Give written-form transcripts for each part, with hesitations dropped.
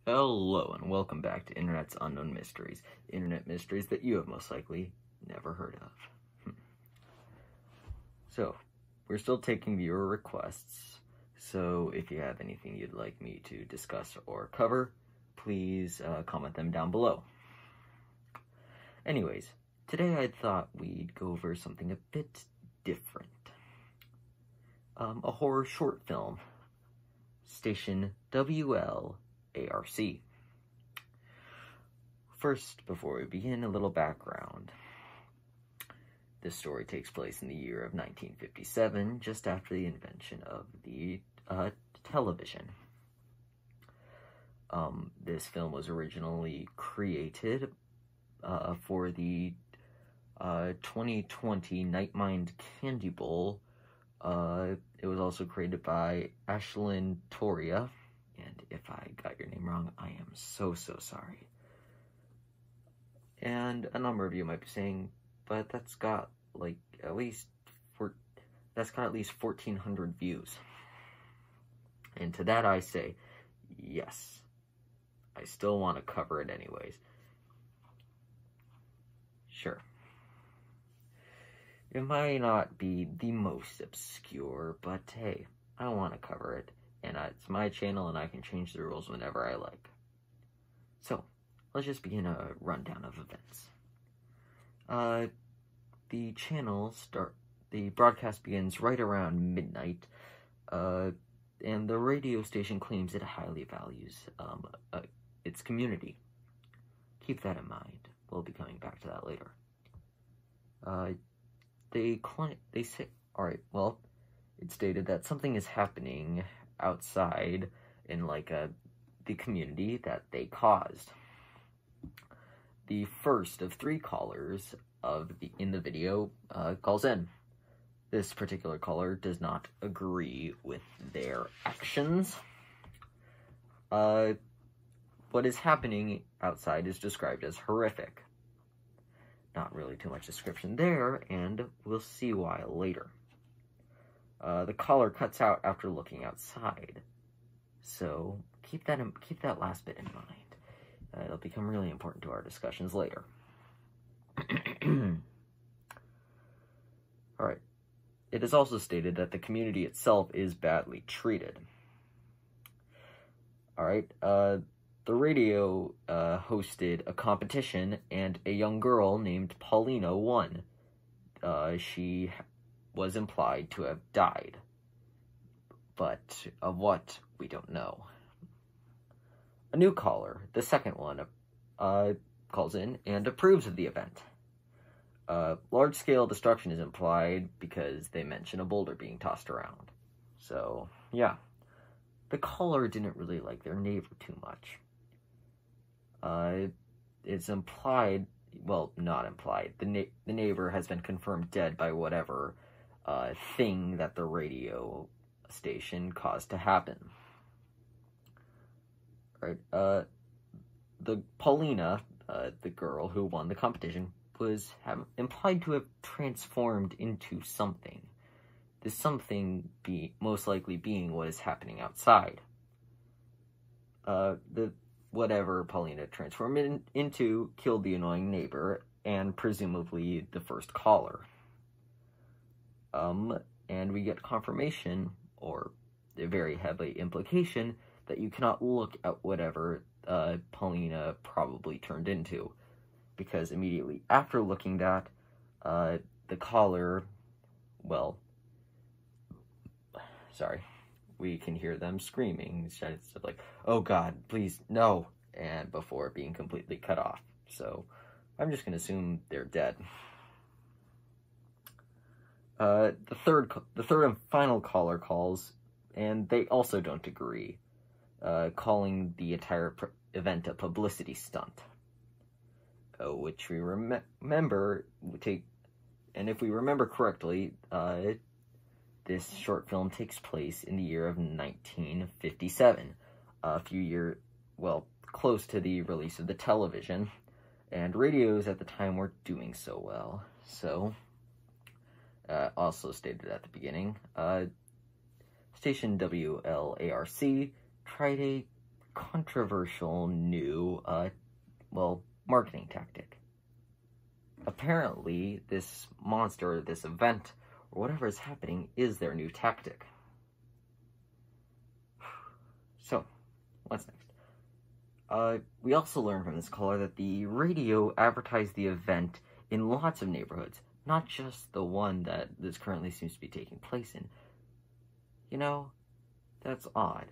Hello and welcome back to Internet's Unknown Mysteries. Internet mysteries that you have most likely never heard of. So, we're still taking viewer requests, so if you have anything you'd like me to discuss or cover, please comment them down below. Anyways, today I thought we'd go over something a bit different. A horror short film, station WLARC. First, before we begin, a little background. This story takes place in the year of 1957, just after the invention of the television. This film was originally created for the 2020 Nightmind Candy Bowl. It was also created by Ashlyn Toria, and if I got your name wrong, I am so sorry. And a number of you might be saying, but that's got like at least 1,400 views. And to that I say, yes, I still want to cover it anyways. Sure. It might not be the most obscure, but hey, I want to cover it, and it's my channel and I can change the rules whenever I like. So, let's just begin a rundown of events. The broadcast begins right around midnight, and the radio station claims it highly values its community. Keep that in mind. We'll be coming back to that later. They say, alright, well, it's stated that something is happening outside in, the community that they caused. The first of three callers in the video calls in. This particular caller does not agree with their actions. What is happening outside is described as horrific. Not really too much description there, and we'll see why later. The caller cuts out after looking outside, so keep that last bit in mind. It'll become really important to our discussions later. Alright. It is also stated that the community itself is badly treated. Alright, the radio hosted a competition, and a young girl named Paulina won. She was implied to have died, but of what, we don't know. A new caller, the second one, calls in and approves of the event. Large-scale destruction is implied because they mention a boulder being tossed around. So, yeah. The caller didn't really like their neighbor too much. It's implied, well, not implied, the neighbor has been confirmed dead by whatever thing that the radio station caused to happen. Right, the Paulina, the girl who won the competition, was implied to have transformed into something. This something most likely being what is happening outside. Whatever Paulina transformed into killed the annoying neighbor and presumably the first caller. And we get confirmation, or a very heavy implication, that you cannot look at whatever Paulina probably turned into, because immediately after looking at the caller, well, sorry, we can hear them screaming, stuff like, oh god, please, no, and before being completely cut off. So, I'm just going to assume they're dead. The third and final caller calls, and they also don't agree, calling the entire event a publicity stunt. Which we remember, and if we remember correctly, this short film takes place in the year of 1957, a few years, well, close to the release of the television, and radios at the time weren't doing so well. So, also stated at the beginning, station WLARC tried a controversial new, marketing tactic. Apparently, this monster, this event, or whatever is happening is their new tactic. So, what's next? We also learned from this caller that the radio advertised the event in lots of neighborhoods, not just the one that this currently seems to be taking place in. You know, that's odd.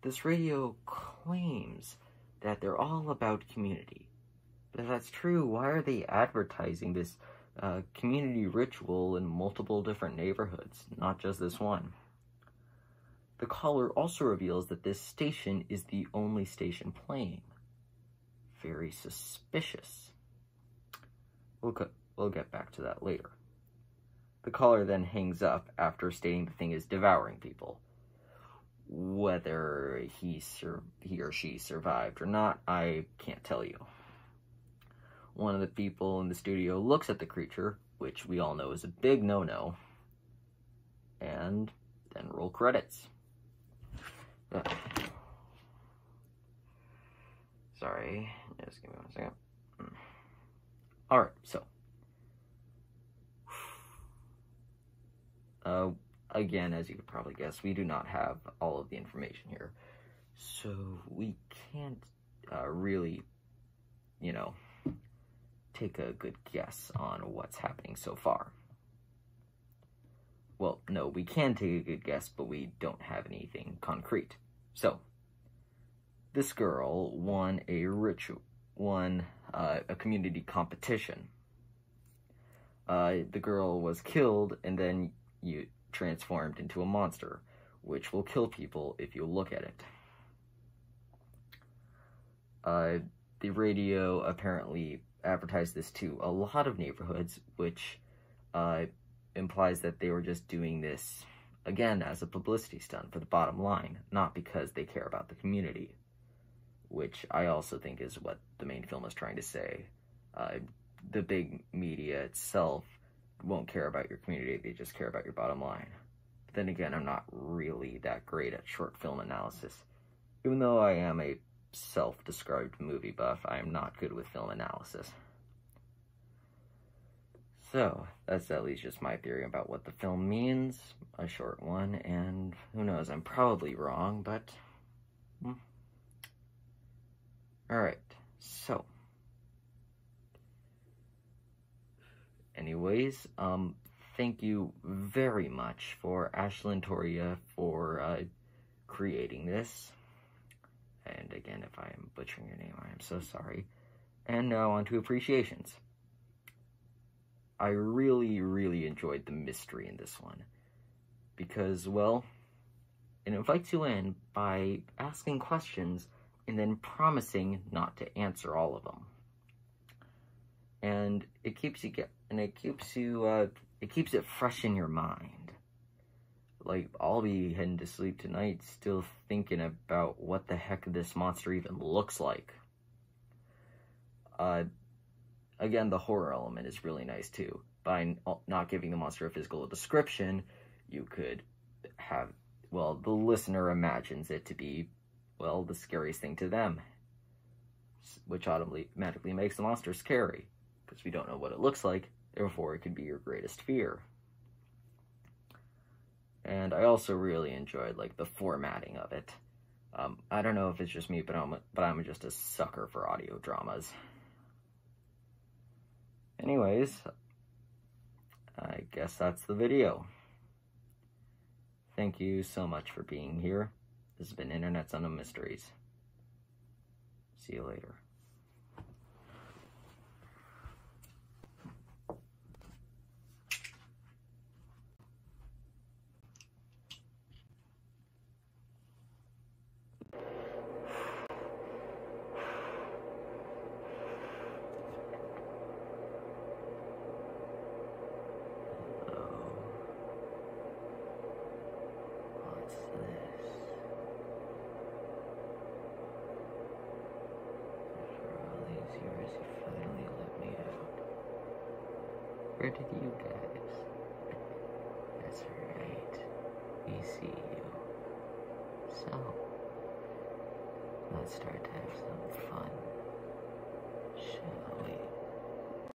This radio claims that they're all about community. But if that's true, why are they advertising this community ritual in multiple different neighborhoods, not just this one? The caller also reveals that this station is the only station playing. Very suspicious. We'll get back to that later. The caller then hangs up after stating the thing is devouring people. Whether he or she survived or not, I can't tell you. One of the people in the studio looks at the creature, which we all know is a big no-no, and then roll credits. Sorry, just give me 1 second. Alright, so. Again, as you could probably guess, we do not have all of the information here. So we can't really, take a good guess on what's happening so far. Well, no, we can take a good guess, but we don't have anything concrete. So, this girl won a community competition. The girl was killed and then transformed into a monster, which will kill people if you look at it. The radio apparently advertised this to a lot of neighborhoods, which implies that they were just doing this, again, as a publicity stunt for the bottom line, not because they care about the community, which I also think is what the main film is trying to say. The big media itself won't care about your community, they just care about your bottom line. But then again, I'm not really that great at short film analysis. Even though I am a self-described movie buff, I am not good with film analysis. So, that's at least just my theory about what the film means, a short one, and who knows, I'm probably wrong, but... Alright, so... Anyways, thank you very much for Ashlyn Toria for creating this. And again, if I am butchering your name, I am so sorry. And now on to appreciations. I really, really enjoyed the mystery in this one. Because, well, it invites you in by asking questions and then promising not to answer all of them. And it keeps it fresh in your mind. Like, I'll be heading to sleep tonight still thinking about what the heck this monster even looks like. Again, the horror element is really nice too. By not giving the monster a physical description, you could have, well, the listener imagines it to be, well, the scariest thing to them. Which automatically makes the monster scary. Because we don't know what it looks like, therefore it could be your greatest fear. And I also really enjoyed, like, the formatting of it. I don't know if it's just me, but I'm just a sucker for audio dramas. Anyways, I guess that's the video. Thank you so much for being here. This has been Internet's Unknown Mysteries. See you later. Where did you guys? That's right. We see you. So, Let's start to have some fun.